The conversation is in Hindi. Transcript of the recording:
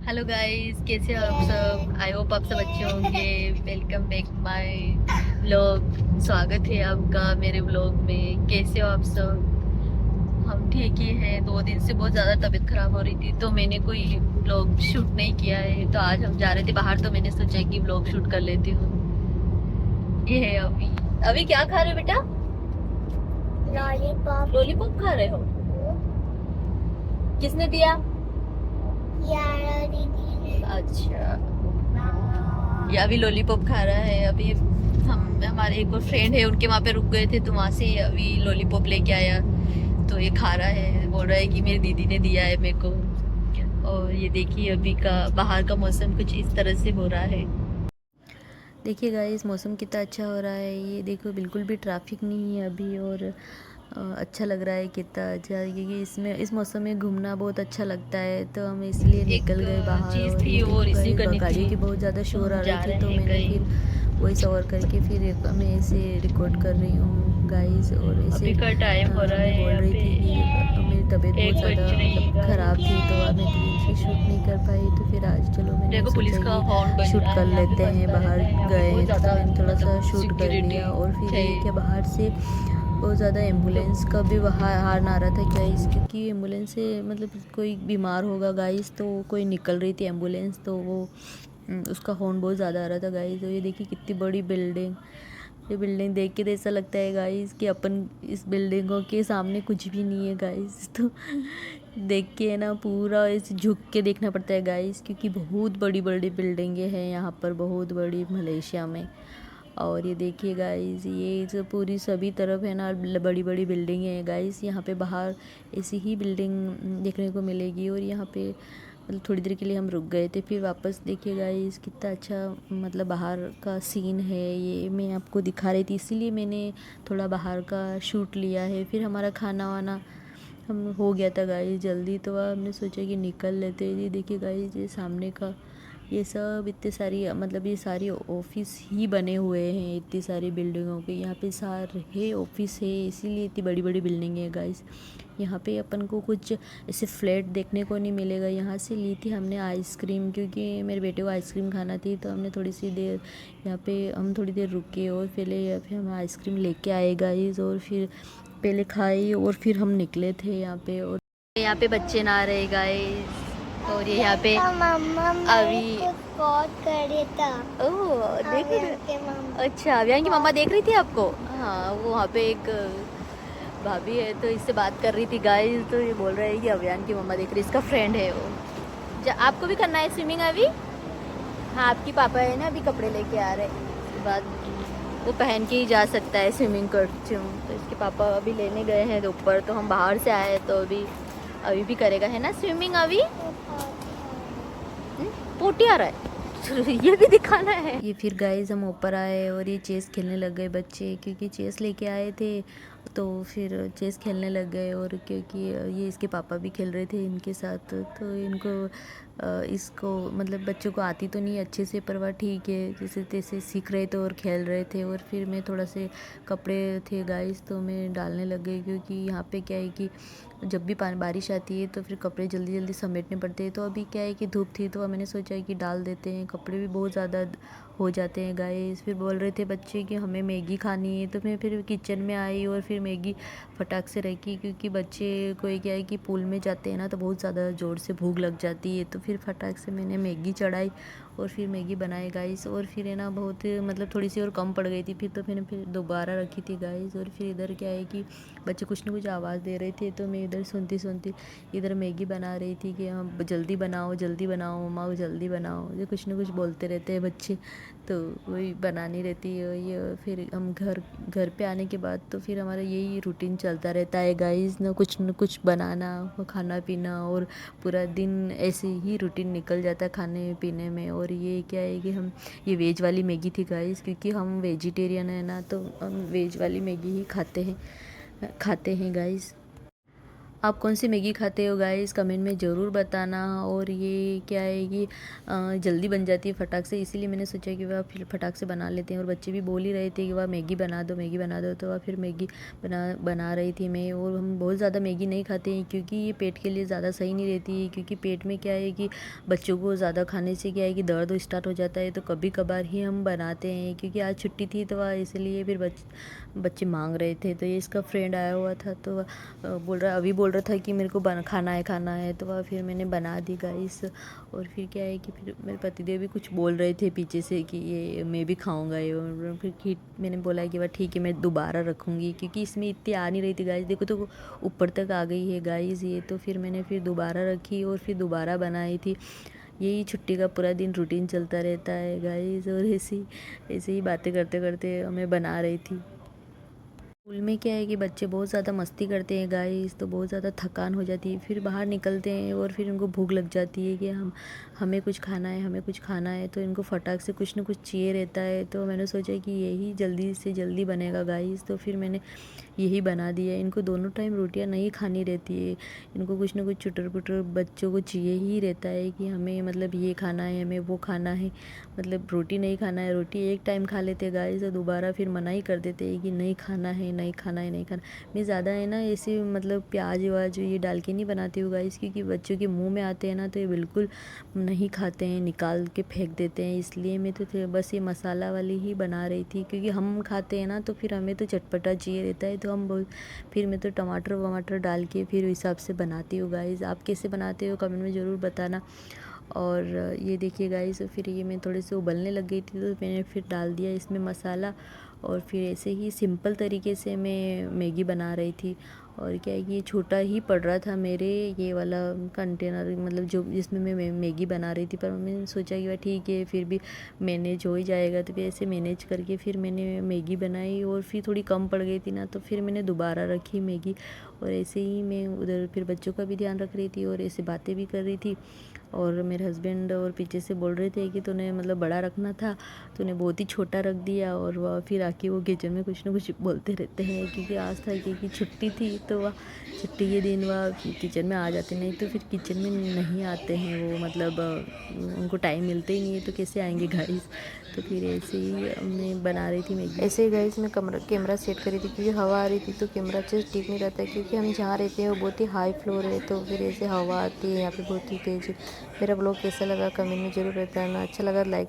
हेलो गाइस, कैसे हो आप सब। आई होप आप सब अच्छे होंगे। Welcome back my vlog. स्वागत है आपका मेरे व्लॉग में। कैसे हो आप सब। हम ठीक ही हैं। 2 दिन से बहुत ज्यादा तबीयत खराब हो रही थी तो मैंने कोई व्लॉग शूट नहीं किया है। तो आज हम जा रहे थे बाहर तो मैंने सोचा कि व्लॉग शूट कर लेती हूँ। ये है अभी। अभी क्या खा रहे हो बेटा। लॉलीपॉप। लॉलीपॉप खा रहे हो। किसने दिया। यारा दीदी ने। अच्छा। ये अभी लॉलीपॉप खा रहा है। अभी हम हमारे एक और फ्रेंड है उनके वहां पे रुक गए थे तो वहां से अभी लॉलीपॉप लेके आया। तो ये खा रहा है, बोल रहा है कि मेरी दीदी ने दिया है मेरे को। और ये देखिए अभी का बाहर का मौसम कुछ इस तरह से हो रहा है। देखिए गाइस, मौसम कितना अच्छा हो रहा है। ये देखो बिल्कुल भी ट्रैफिक नहीं है अभी। और अच्छा लग रहा है कितना अच्छा, क्योंकि इसमें इस मौसम में घूमना बहुत अच्छा लगता है तो हम इसलिए निकल गए बाहर। और ये देखो गाइस, गाड़ियों की बहुत ज़्यादा शोर आ रही थी तो मैंने फिर वॉइस ओवर करके फिर मैं ऐसे रिकॉर्ड कर रही हूँ गाइस। और ऐसे मैं बोल रही थी कि मेरी तबीयत बहुत ज़्यादा मतलब ख़राब थी तो मैं 2 दिन से शूट नहीं कर पाई। तो फिर आज चलो मैंने सोचा कि शूट कर लेते हैं। बाहर गए हैं तो मैंने थोड़ा सा शूट कर लिया। और फिर ये क्या बाहर से बहुत ज़्यादा एम्बुलेंस का भी वहाँ हार्न आ रहा था गाइस, क्योंकि एम्बुलेंस से मतलब कोई बीमार होगा गाइस तो कोई निकल रही थी एम्बुलेंस तो वो उसका हॉर्न बहुत ज़्यादा आ रहा था गाइस। तो ये देखिए कितनी बड़ी बिल्डिंग। ये बिल्डिंग देख के तो ऐसा लगता है गाइस कि अपन इस बिल्डिंगों के सामने कुछ भी नहीं है गाइस। तो देख के ना पूरा ऐसे झुक के देखना पड़ता है गाइस, क्योंकि बहुत बड़ी बड़ी बिल्डिंगें हैं यहाँ पर, बहुत बड़ी मलेशिया में। और ये देखिए गाइस, ये जो पूरी सभी तरफ है ना बड़ी बड़ी बिल्डिंग है गाइस। यहाँ पे बाहर ऐसी ही बिल्डिंग देखने को मिलेगी। और यहाँ पे मतलब थोड़ी देर के लिए हम रुक गए थे फिर वापस। देखिए गाइस कितना अच्छा मतलब बाहर का सीन है। ये मैं आपको दिखा रही थी इसीलिए मैंने थोड़ा बाहर का शूट लिया है। फिर हमारा खाना वाना हम हो गया था गाइस जल्दी, तो हमने सोचा कि निकल लेते हैं। ये देखिए गाइस, ये सामने का ये सब इतने सारी मतलब ये सारी ऑफिस ही बने हुए हैं। इतनी सारी बिल्डिंगों के यहाँ पे सारे ऑफिस है, इसीलिए इतनी बड़ी बड़ी बिल्डिंग है गाइस। यहाँ पे अपन को कुछ ऐसे फ्लैट देखने को नहीं मिलेगा। यहाँ से ली थी हमने आइसक्रीम, क्योंकि मेरे बेटे को आइसक्रीम खाना थी तो हमने थोड़ी सी देर यहाँ पे हम थोड़ी देर रुके और फिर हम आइसक्रीम लेके आए गाइस। और फिर पहले खाई और फिर हम निकले थे यहाँ पे। और यहाँ पे बच्चे नहा रहे गाइस। और ये यहाँ पे अभी कॉल करे था। ओह देख रहे। अच्छा, अभियान की मम्मा देख रही थी आपको। हाँ, वो वहाँ पे एक भाभी है तो इससे बात कर रही थी गाइस। तो ये बोल रहा है कि अभियान की मम्मा देख रही, इसका फ्रेंड है वो। आपको भी करना है स्विमिंग अभी। हाँ, आपकी पापा है ना अभी कपड़े लेके आ रहे हैं। उसके बाद वो पहन के ही जा सकता है स्विमिंग कॉस्ट्यूम। तो इसके पापा अभी लेने गए हैं ऊपर, तो हम बाहर से आए तो अभी अभी भी करेगा है ना स्विमिंग अभी। पोटी आ रहा है। ये भी दिखाना है। ये फिर गाइस हम ऊपर आए और ये चेस खेलने लग गए बच्चे, क्योंकि चेस लेके आए थे तो फिर चेस खेलने लग गए। और क्योंकि ये इसके पापा भी खेल रहे थे इनके साथ तो इनको इसको मतलब बच्चों को आती तो नहीं अच्छे से, पर वह ठीक है जैसे तैसे सीख रहे थे और खेल रहे थे। और फिर मैं थोड़ा से कपड़े थे गाइस तो मैं डालने लग गई, क्योंकि यहाँ पे क्या है कि जब भी बारिश आती है तो फिर कपड़े जल्दी जल्दी समेटने पड़ते हैं। तो अभी क्या है कि धूप थी तो मैंने सोचा कि डाल देते हैं, कपड़े भी बहुत ज़्यादा हो जाते हैं गाइस। फिर बोल रहे थे बच्चे कि हमें मैगी खानी है तो मैं फिर किचन में आई और फिर मैगी फटाक से रखी, क्योंकि बच्चे को क्या है कि पूल में जाते हैं ना तो बहुत ज़्यादा ज़ोर से भूख लग जाती है। तो फिर फटाक से मैंने मैगी चढ़ाई और फिर मैगी बनाई गाइस। और फिर है ना बहुत मतलब थोड़ी सी और कम पड़ गई थी फिर, तो मैंने फिर दोबारा रखी थी गाइस। और फिर इधर क्या है कि बच्चे कुछ ना कुछ आवाज़ दे रहे थे तो मैं इधर सुनती सुनती इधर मैगी बना रही थी कि हम जल्दी बनाओ मम्मा जल्दी बनाओ। ये कुछ ना कुछ बोलते रहते हैं बच्चे, तो वही बनानी रहती है ये। फिर हम घर पे आने के बाद तो फिर हमारा यही रूटीन चलता रहता है गाइस, ना कुछ बनाना खाना पीना और पूरा दिन ऐसे ही रूटीन निकल जाता है खाने पीने में। और ये क्या है कि हम ये वेज वाली मैगी थी गाइस, क्योंकि हम वेजिटेरियन है ना तो हम वेज वाली मैगी ही खाते हैं गाइस। आप कौन सी मैगी खाते हो गाइस, कमेंट में ज़रूर बताना। और ये क्या है कि जल्दी बन जाती है फटाक से, इसीलिए मैंने सोचा कि वह फिर फटाक से बना लेते हैं। और बच्चे भी बोल ही रहे थे कि वह मैगी बना दो, मैगी बना दो, तो वह फिर मैगी बना रही थी मैं। और हम बहुत ज़्यादा मैगी नहीं खाते हैं क्योंकि ये पेट के लिए ज़्यादा सही नहीं रहती है, क्योंकि पेट में क्या है कि बच्चों को ज़्यादा खाने से क्या है कि दर्द स्टार्ट हो जाता है। तो कभी कभार ही हम बनाते हैं, क्योंकि आज छुट्टी थी तो वह इसलिए फिर बच्चे मांग रहे थे। तो ये इसका फ्रेंड आया हुआ था, तो बोल रहा था कि मेरे को खाना है, तो वह फिर मैंने बना दी गाइस। और फिर क्या है कि फिर मेरे पतिदेव भी कुछ बोल रहे थे पीछे से कि ये मैं भी खाऊंगा ये। और फिर मैंने बोला कि वह ठीक है मैं दोबारा रखूँगी, क्योंकि इसमें इतनी आ नहीं रही थी गाइस। देखो तो ऊपर तक आ गई है गाइस ये। तो फिर मैंने फिर दोबारा रखी और फिर दोबारा बनाई थी। यही छुट्टी का पूरा दिन रूटीन चलता रहता है गाइस। और ऐसे ही बातें करते करते मैं बना रही थी। स्कूल में क्या है कि बच्चे बहुत ज़्यादा मस्ती करते हैं गाइस, तो बहुत ज़्यादा थकान हो जाती है। फिर बाहर निकलते हैं और फिर उनको भूख लग जाती है कि हमें कुछ खाना है, हमें कुछ खाना है। तो इनको फटाक से कुछ ना कुछ चाहिए रहता है। तो मैंने सोचा कि यही जल्दी से जल्दी बनेगा गाइस, तो फिर मैंने यही बना दिया। इनको दोनों टाइम रोटियां नहीं खानी रहती है, इनको कुछ ना कुछ चुटर पुटर बच्चों को चाहिए ही रहता है कि हमें मतलब ये खाना है, हमें वो खाना है। मतलब रोटी नहीं खाना है, रोटी एक टाइम खा लेते हैं गाइस, तो दोबारा फिर मना ही कर देते हैं कि नहीं खाना है, नहीं खाना है, नहीं खाना। मैं ज़्यादा है ना ऐसे मतलब प्याज व्याज ये डाल के नहीं बनाती हूँ गाइस, क्योंकि बच्चों के मुंह में आते हैं ना तो ये बिल्कुल नहीं खाते हैं, निकाल के फेंक देते हैं। इसलिए मैं तो बस ये मसाला वाली ही बना रही थी, क्योंकि हम खाते हैं ना तो फिर हमें तो चटपटा चाहिए रहता है। तो फिर मैं तो टमाटर वमाटर डाल के फिर हिसाब से बनाती हूँ गाइस। आप कैसे बनाते हो कमेंट में ज़रूर बताना। और ये देखिए गाइस, फिर ये मैं थोड़े से उबलने लग गई थी, तो मैंने फिर डाल दिया इसमें मसाला। और फिर ऐसे ही सिंपल तरीके से मैं मैगी बना रही थी। और क्या है कि ये छोटा ही पड़ रहा था मेरे ये वाला कंटेनर, मतलब जो जिसमें मैं मैगी बना रही थी। पर मैंने सोचा कि वह ठीक है फिर भी मैनेज हो ही जाएगा, तो फिर ऐसे मैनेज करके फिर मैंने मैगी बनाई। और फिर थोड़ी कम पड़ गई थी ना, तो फिर मैंने दोबारा रखी मैगी। और ऐसे ही मैं उधर फिर बच्चों का भी ध्यान रख रही थी और ऐसे बातें भी कर रही थी। और मेरे हस्बैंड और पीछे से बोल रहे थे कि तूने मतलब बड़ा रखना था, तूने बहुत ही छोटा रख दिया। और वह फिर आके वो किचन में कुछ ना कुछ बोलते रहते हैं, क्योंकि आज था क्योंकि छुट्टी थी, तो वह छुट्टी के दिन वह किचन में आ जाते, नहीं तो फिर किचन में नहीं आते हैं वो, मतलब उनको टाइम मिलते ही नहीं है, तो कैसे आएंगे गाइस। तो फिर ऐसे ही मैं बना रही थी मैगी। ऐसे ही गाइस मैं कैमरा सेट करी थी, क्योंकि हवा आ रही थी तो कैमरा अच्छे से ठीक नहीं रहता है, क्योंकि हम जहाँ रहते हैं वो बहुत ही हाई फ्लोर है, तो फिर ऐसे हवा आती है यहाँ पे बहुत ही तेज़। मेरा ब्लॉग कैसा लगा कमेंट में ज़रूर बताना, अच्छा लगा लाइक